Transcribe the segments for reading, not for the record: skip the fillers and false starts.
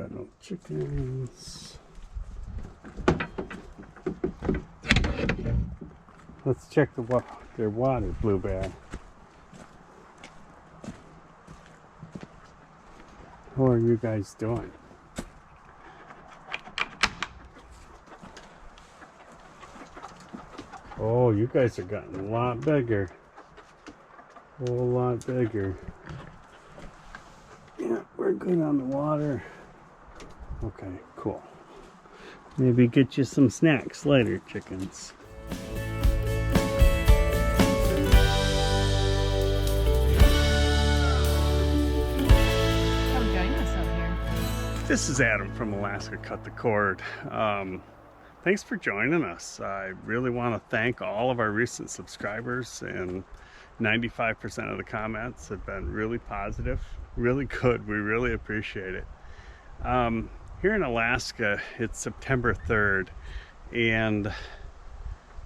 got no chickens. Let's check their water, Blue Bear. How are you guys doing? Oh, you guys are getting a lot bigger. A whole lot bigger. Yeah, we're good on the water. Okay, cool. Maybe get you some snacks later, chickens. This is Adam from Alaska Cut the Cord. Thanks for joining us. I really want to thank all of our recent subscribers, and 95% of the comments have been really positive, really good. We really appreciate it. Here in Alaska, it's September 3rd, and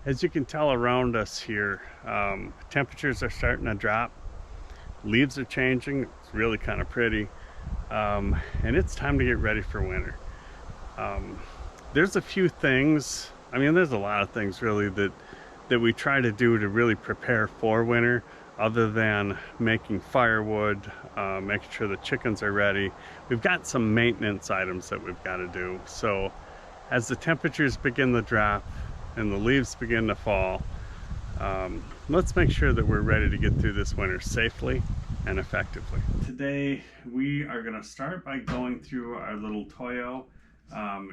as you can tell around us here, temperatures are starting to drop, leaves are changing. It's really kind of pretty. And it's time to get ready for winter. There's a few things, there's a lot of things really that we try to do to really prepare for winter, other than making firewood, making sure the chickens are ready. We've got some maintenance items that we've got to do. So as the temperatures begin to drop and the leaves begin to fall, let's make sure that we're ready to get through this winter safely and effectively. Today we are going to start by going through our little Toyo.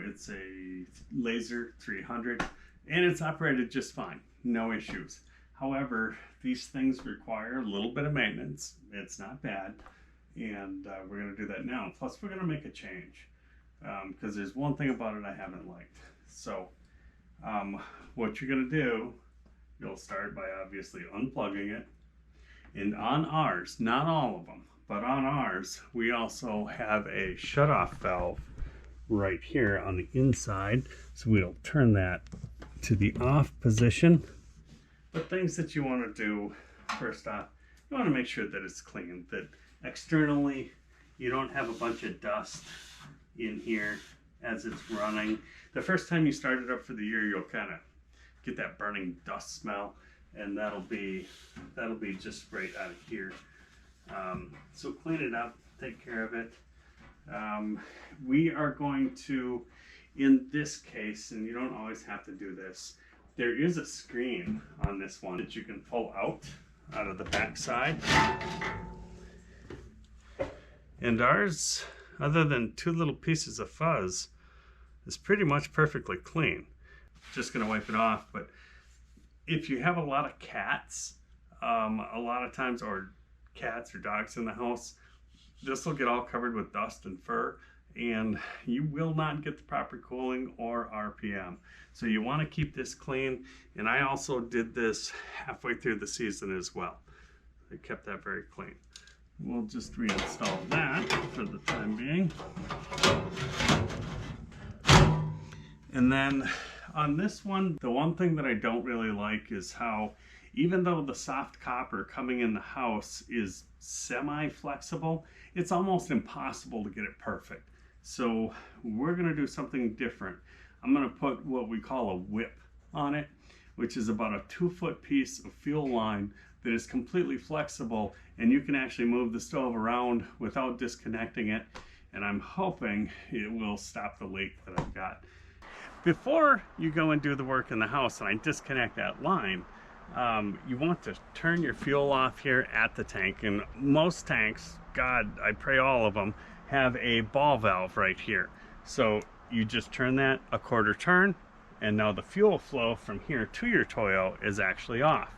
It's a Laser 300 and it's operated just fine, no issues. However, these things require a little bit of maintenance. It's not bad, and we're going to do that now. Plus we're going to make a change because there's one thing about it I haven't liked. So what you're going to do, you'll start by obviously unplugging it. And on ours, not all of them, but on ours, we also have a shutoff valve right here on the inside. So we'll turn that to the off position. But things that you want to do, first off, you want to make sure that it's clean, that externally you don't have a bunch of dust in here as it's running. The first time you start it up for the year, you'll kind of get that burning dust smell, and that'll be just right out of here. So clean it up, take care of it. We are going to, in this case, and you don't always have to do this, there is a screen on this one that you can pull out of the back side. And ours, other than two little pieces of fuzz, is pretty much perfectly clean. Just gonna wipe it off, but if you have a lot of cats, a lot of times, or cats or dogs in the house, this will get all covered with dust and fur, and you will not get the proper cooling or RPM. So you want to keep this clean, and I also did this halfway through the season as well. I kept that very clean. We'll just reinstall that for the time being. And then on this one, the one thing that I don't really like is how, even though the soft copper coming in the house is semi-flexible, it's almost impossible to get it perfect. So we're gonna do something different. I'm gonna put what we call a whip on it, which is about a 2-foot piece of fuel line that is completely flexible, and you can actually move the stove around without disconnecting it. And I'm hoping it will stop the leak that I've got. Before you go and do the work in the house and I disconnect that line, you want to turn your fuel off here at the tank. And most tanks, God, I pray all of them, have a ball valve right here. So you just turn that a quarter turn, and now the fuel flow from here to your Toyo is actually off.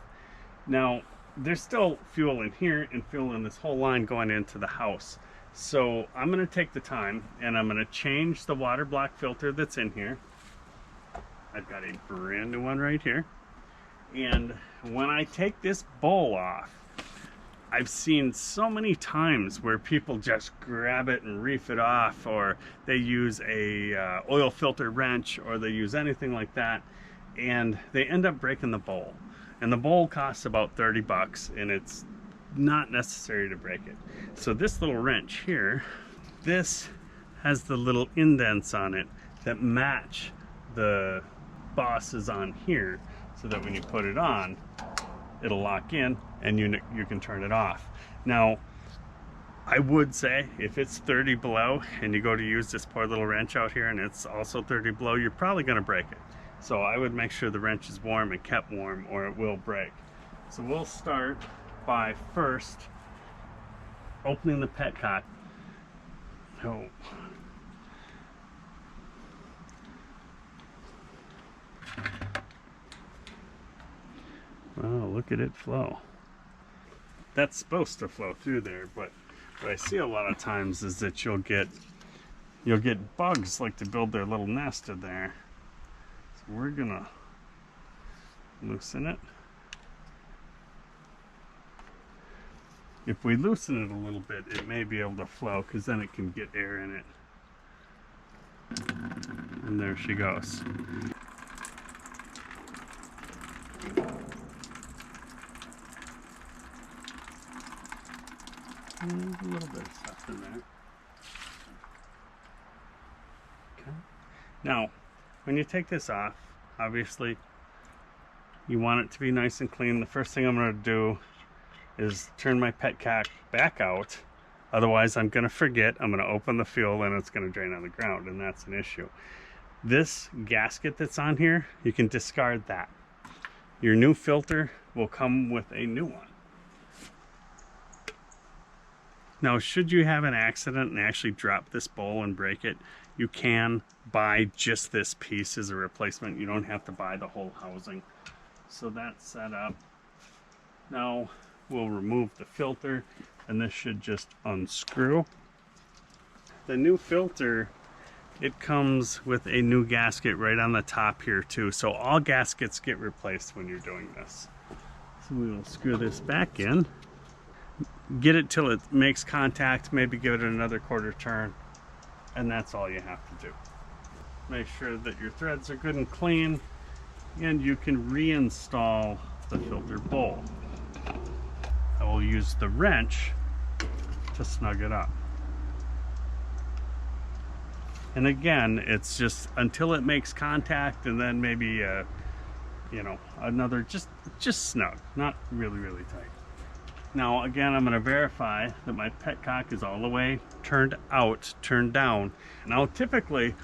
Now, there's still fuel in here and fuel in this whole line going into the house. So I'm gonna take the time and I'm gonna change the water block filter that's in here. I've got a brand new one right here. And when I take this bowl off, I've seen so many times where people just grab it and reef it off, or they use a oil filter wrench, or they use anything like that, and they end up breaking the bowl. And the bowl costs about 30 bucks, and it's not necessary to break it. So this little wrench here, this has the little indents on it that match the bosses on here, so that when you put it on, it'll lock in and you can turn it off. Now, I would say if it's 30 below and you go to use this poor little wrench out here and it's also 30 below, you're probably going to break it. So I would make sure the wrench is warm and kept warm, or it will break. So we'll start by first opening the petcock. Oh. Wow, look at it flow. That's supposed to flow through there, but what I see a lot of times is that you'll get bugs like to build their little nest in there. So we're gonna loosen it. If we loosen it a little bit, it may be able to flow, because then it can get air in it. And there she goes. There's a little bit of stuff in there. Okay. Now, when you take this off, obviously, you want it to be nice and clean. The first thing I'm going to do is turn my petcock back out. Otherwise, I'm going to forget. I'm going to open the fuel and it's going to drain on the ground, and that's an issue. This gasket that's on here, you can discard that. Your new filter will come with a new one. Now, should you have an accident and actually drop this bowl and break it, you can buy just this piece as a replacement. You don't have to buy the whole housing. So that's set up. Now we'll remove the filter, and this should just unscrew. The new filter, it comes with a new gasket right on the top here too. So all gaskets get replaced when you're doing this. So we will screw this back in. Get it till it makes contact, maybe give it another quarter turn, and that's all you have to do. Make sure that your threads are good and clean, and you can reinstall the filter bowl. I will use the wrench to snug it up. And again, it's just until it makes contact, and then maybe you know, another just snug, not really tight. Now again, I'm going to verify that my petcock is all the way turned down. Now typically,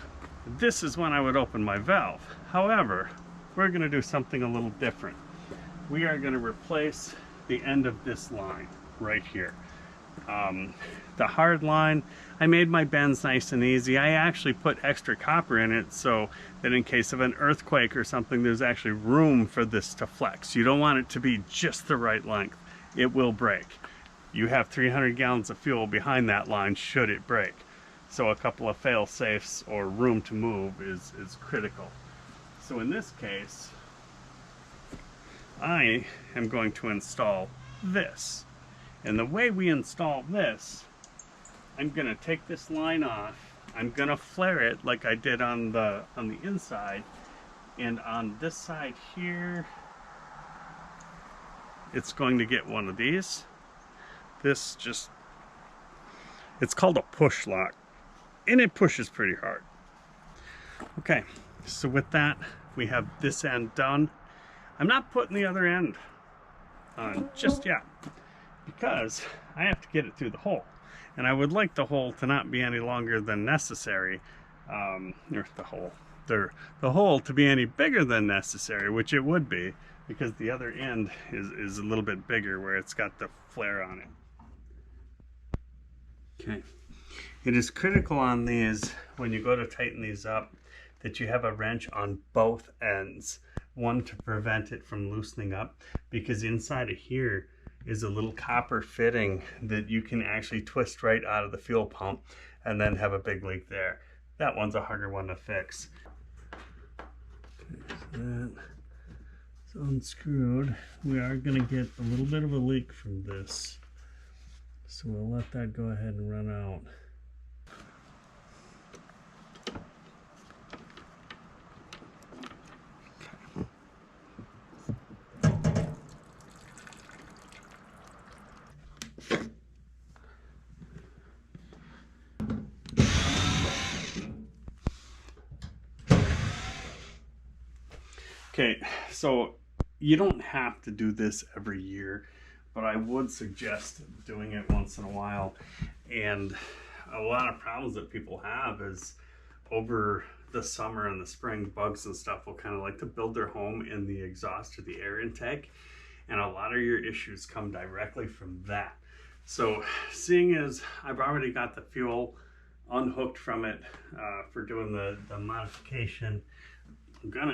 this is when I would open my valve. However, we're going to do something a little different. We are going to replace the end of this line right here. The hard line, I made my bends nice and easy. I actually put extra copper in it so that in case of an earthquake or something, there's actually room for this to flex. You don't want it to be just the right length. It will break. You have 300 gallons of fuel behind that line should it break. So a couple of fail safes or room to move is critical. So in this case, I am going to install this. And the way we install this, I'm going to take this line off. I'm going to flare it like I did on the inside. And on this side here, it's going to get one of these. This just, it's called a push lock, and it pushes pretty hard. Okay, so with that, we have this end done. I'm not putting the other end on just yet, because I have to get it through the hole. And I would like the hole to not be any longer than necessary, or the hole to be any bigger than necessary, which it would be, because the other end is a little bit bigger where it's got the flare on it. Okay. It is critical on these, when you go to tighten these up, that you have a wrench on both ends. One to prevent it from loosening up, because inside of here is a little copper fitting that you can actually twist right out of the fuel pump and then have a big leak there. That one's a harder one to fix. Okay, so that. So unscrewed, we are going to get a little bit of a leak from this, so we'll let that go ahead and run out. Okay, so you don't have to do this every year, but I would suggest doing it once in a while. And a lot of problems that people have is over the summer and the spring, bugs and stuff will kind of like to build their home in the exhaust or the air intake. And a lot of your issues come directly from that. So seeing as I've already got the fuel unhooked from it for doing the modification, I'm gonna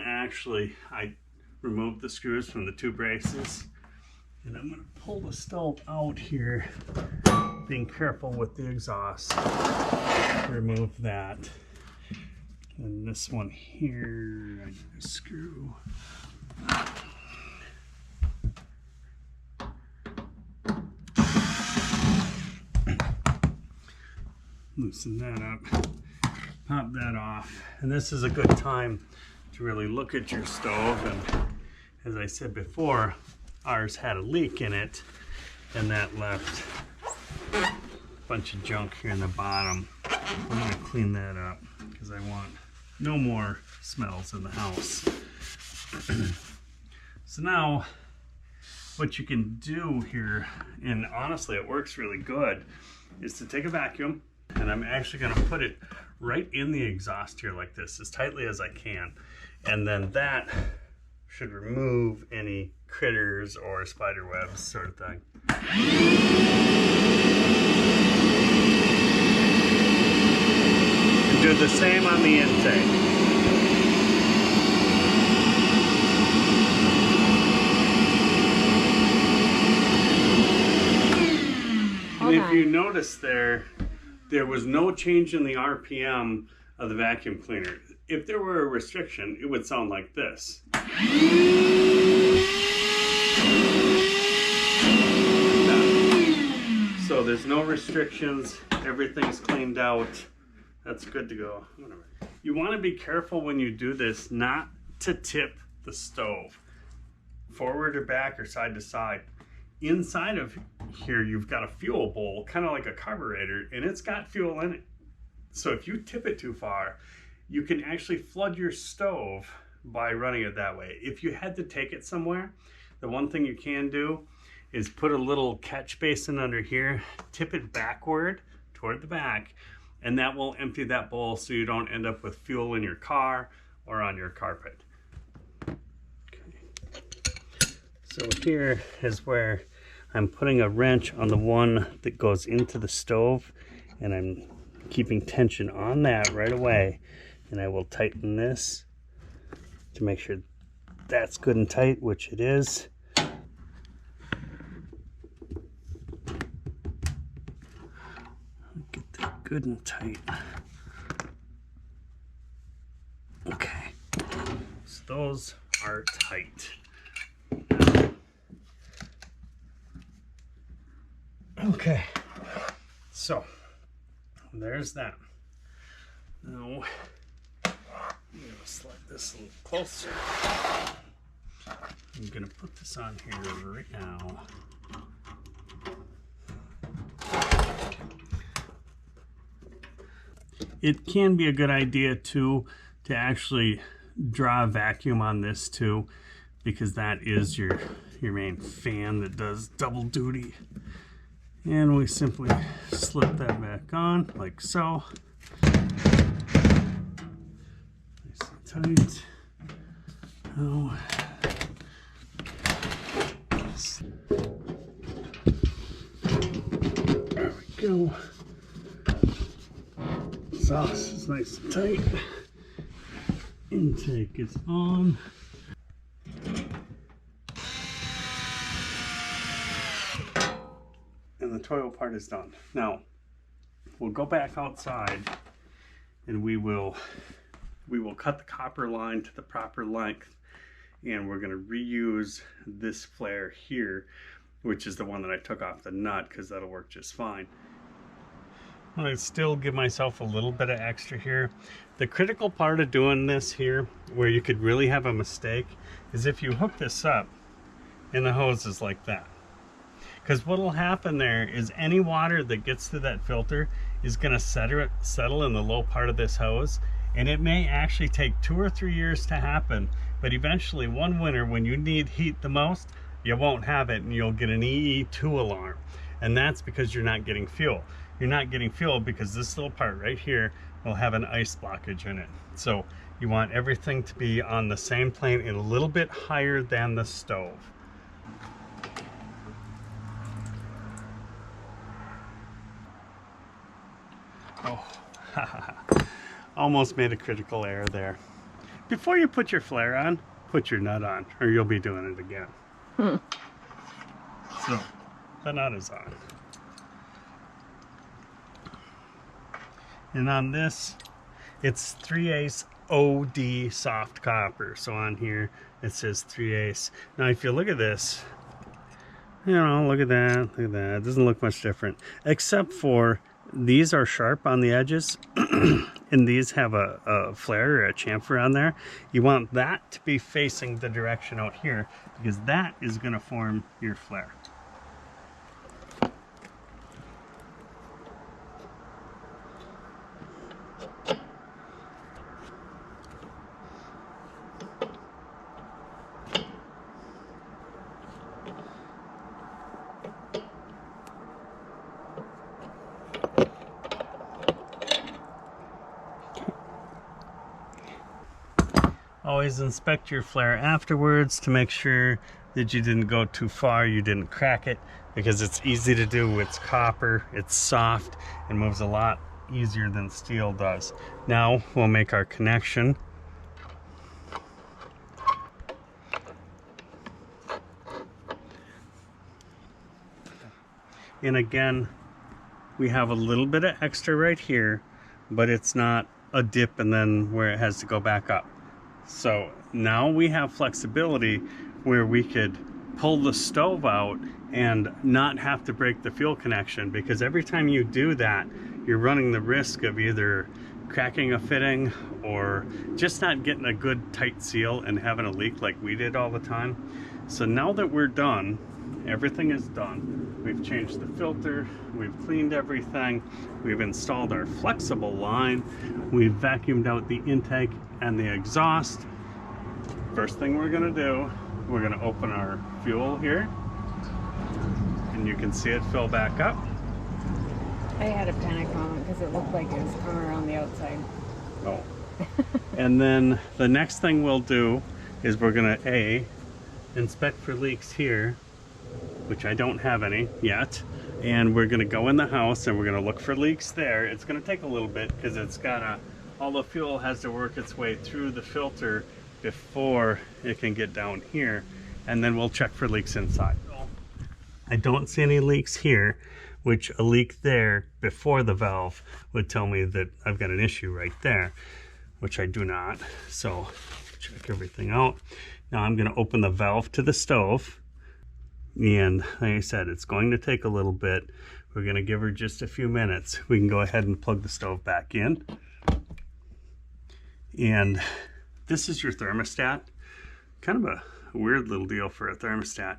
I removed the screws from the two braces, and I'm gonna pull the stove out here, being careful with the exhaust. Remove that. And this one here, I need a screw. Loosen that up, pop that off. And this is a good time to really look at your stove. And as I said before, ours had a leak in it, and that left a bunch of junk here in the bottom. I'm gonna clean that up because I want no more smells in the house. So now what you can do here, and honestly it works really good, is to take a vacuum, and I'm actually going to put it right in the exhaust here like this, as tightly as I can, and then that should remove any critters or spider webs sort of thing. And do the same on the intake. And if you notice there was no change in the RPM of the vacuum cleaner. If there were a restriction, it would sound like this. So there's no restrictions, everything's cleaned out. That's good to go. You want to be careful when you do this not to tip the stove forward or back or side to side. Inside of here you've got a fuel bowl, kind of like a carburetor, and it's got fuel in it. So if you tip it too far, you can actually flood your stove by running it that way. If you had to take it somewhere, the one thing you can do is put a little catch basin under here, tip it backward toward the back, and that will empty that bowl so you don't end up with fuel in your car or on your carpet. So here is where I'm putting a wrench on the one that goes into the stove, and I'm keeping tension on that right away. And I will tighten this to make sure that's good and tight, which it is. Get that good and tight. Okay, so those are tight. Okay, so there's that. Now I'm going to slide this a little closer. I'm going to put this on here right now. It can be a good idea too to actually draw a vacuum on this too, because that is your main fan that does double duty. And we simply slip that back on like so. Nice and tight. Now, there we go. Sauce is nice and tight. Intake is on. And the Toyo part is done. Now we'll go back outside and we will cut the copper line to the proper length, and we're going to reuse this flare here, which is the one that I took off the nut, because that'll work just fine. I still give myself a little bit of extra here. The critical part of doing this here, where you could really have a mistake, is if you hook this up and the hose is like that. Because what will happen there is any water that gets through that filter is going to settle in the low part of this hose, and it may actually take 2 or 3 years to happen, But eventually, one winter, when you need heat the most, you won't have it and you'll get an EE2 alarm. And that's because you're not getting fuel. You're not getting fuel because this little part right here will have an ice blockage in it. So you want everything to be on the same plane and a little bit higher than the stove. Oh, almost made a critical error there. Before you put your flare on, put your nut on, or you'll be doing it again. So, the nut is on. And on this, it's 3/8 OD soft copper. So on here, it says 3/8. Now, if you look at this, you know, look at that, It doesn't look much different, except for these are sharp on the edges, and these have a flare or a chamfer on there. You want that to be facing the direction out here, because that is going to form your flare. Always inspect your flare afterwards to make sure that you didn't go too far, you didn't crack it, because it's easy to do. It's copper, it's soft, and moves a lot easier than steel does. Now we'll make our connection. And again, we have a little bit of extra right here, but it's not a dip and then where it has to go back up. So now we have flexibility where we could pull the stove out and not have to break the fuel connection, because every time you do that, you're running the risk of either cracking a fitting or just not getting a good tight seal and having a leak like we did all the time. So now that we're done, everything is done. We've changed the filter, we've cleaned everything, we've installed our flexible line, we've vacuumed out the intake and the exhaust. First thing we're gonna do, we're gonna open our fuel here, and you can see it fill back up. I had a panic moment because it looked like it was coming around the outside. Oh. And then the next thing we'll do is we're gonna inspect for leaks here, which I don't have any yet, and we're gonna go in the house and we're gonna look for leaks there. It's gonna take a little bit because it's gotta, all the fuel has to work its way through the filter before it can get down here, and then we'll check for leaks inside. I don't see any leaks here, which a leak there before the valve would tell me that I've got an issue right there, which I do not. So check everything out. Now I'm gonna open the valve to the stove, and like I said, it's going to take a little bit. We're gonna give her just a few minutes. We can go ahead and plug the stove back in. And this is your thermostat. Kind of a weird little deal for a thermostat.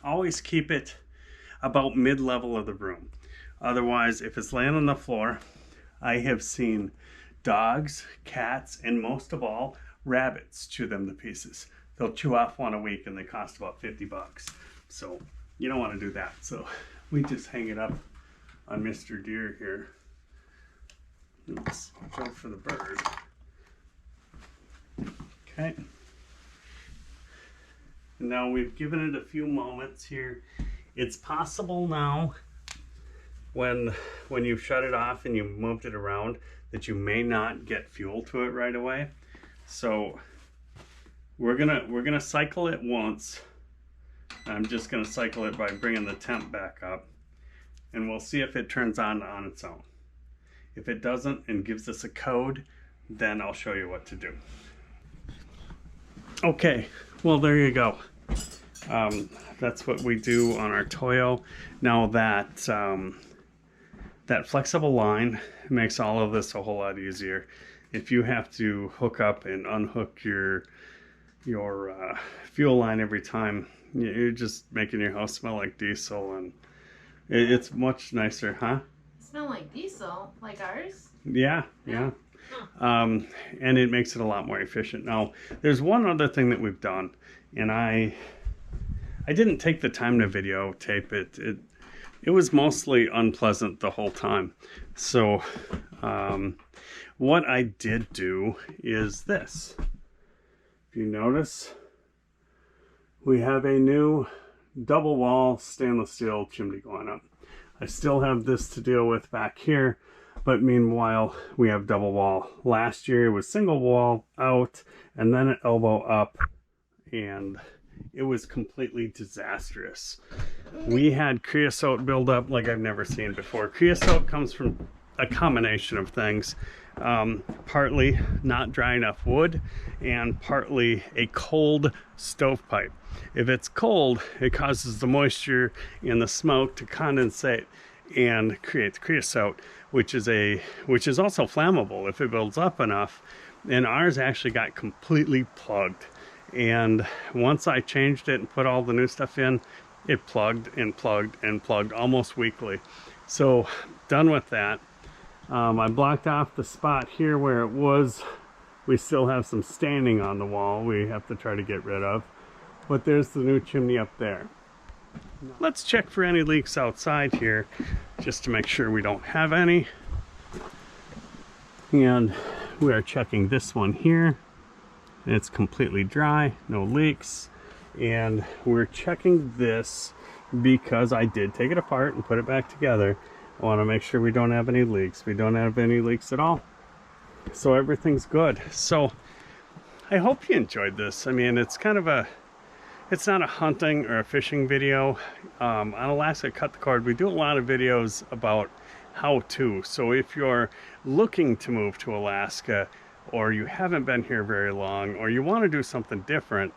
Always keep it about mid-level of the room. Otherwise, if it's laying on the floor, I have seen dogs, cats, and most of all, rabbits chew them to pieces. They'll chew off one a week and they cost about 50 bucks. So you don't want to do that. So we just hang it up on Mr. Deer here. Let's jump for the bird. Okay. Now we've given it a few moments here. It's possible now when you've shut it off and you moved it around that you may not get fuel to it right away. So we're gonna cycle it once. I'm just gonna cycle it by bringing the temp back up, and we'll see if it turns on its own. If it doesn't and gives us a code, then I'll show you what to do. Okay, well there you go. That's what we do on our Toyo. Now that that flexible line makes all of this a whole lot easier. If you have to hook up and unhook your fuel line every time, you're just making your house smell like diesel, and it's much nicer, huh? Smell like diesel, like ours? Yeah. And it makes it a lot more efficient. Now, there's one other thing that we've done, and I didn't take the time to videotape it. It was mostly unpleasant the whole time. So what I did do is this. If you notice, we have a new double wall stainless steel chimney going up. I still have this to deal with back here, but meanwhile we have double wall. Last year it was single wall out and then an elbow up, and it was completely disastrous. We had creosote buildup like I've never seen before. Creosote comes from a combination of things. Partly not dry enough wood, and partly a cold stovepipe. If it's cold, it causes the moisture in the smoke to condensate and create creosote, which is also flammable if it builds up enough. And ours actually got completely plugged. And once I changed it and put all the new stuff in, it plugged and plugged and plugged almost weekly. So done with that. I blocked off the spot here where it was. We still have some standing on the wall we have to try to get rid of. But there's the new chimney up there. Let's check for any leaks outside here, just to make sure we don't have any. And we are checking this one here. It's completely dry, no leaks. And we're checking this because I did take it apart and put it back together. I want to make sure we don't have any leaks. We don't have any leaks at all. So everything's good. So I hope you enjoyed this. I mean, it's kind of it's not a hunting or a fishing video. On Alaska Cut the Cord, we do a lot of videos about how to. So if you're looking to move to Alaska, or you haven't been here very long, or you want to do something different,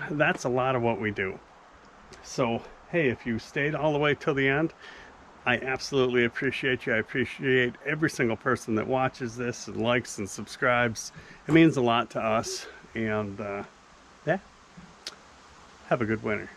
that's a lot of what we do. So hey, if you stayed all the way till the end, I absolutely appreciate you. I appreciate every single person that watches this and likes and subscribes. It means a lot to us. And yeah, have a good winter.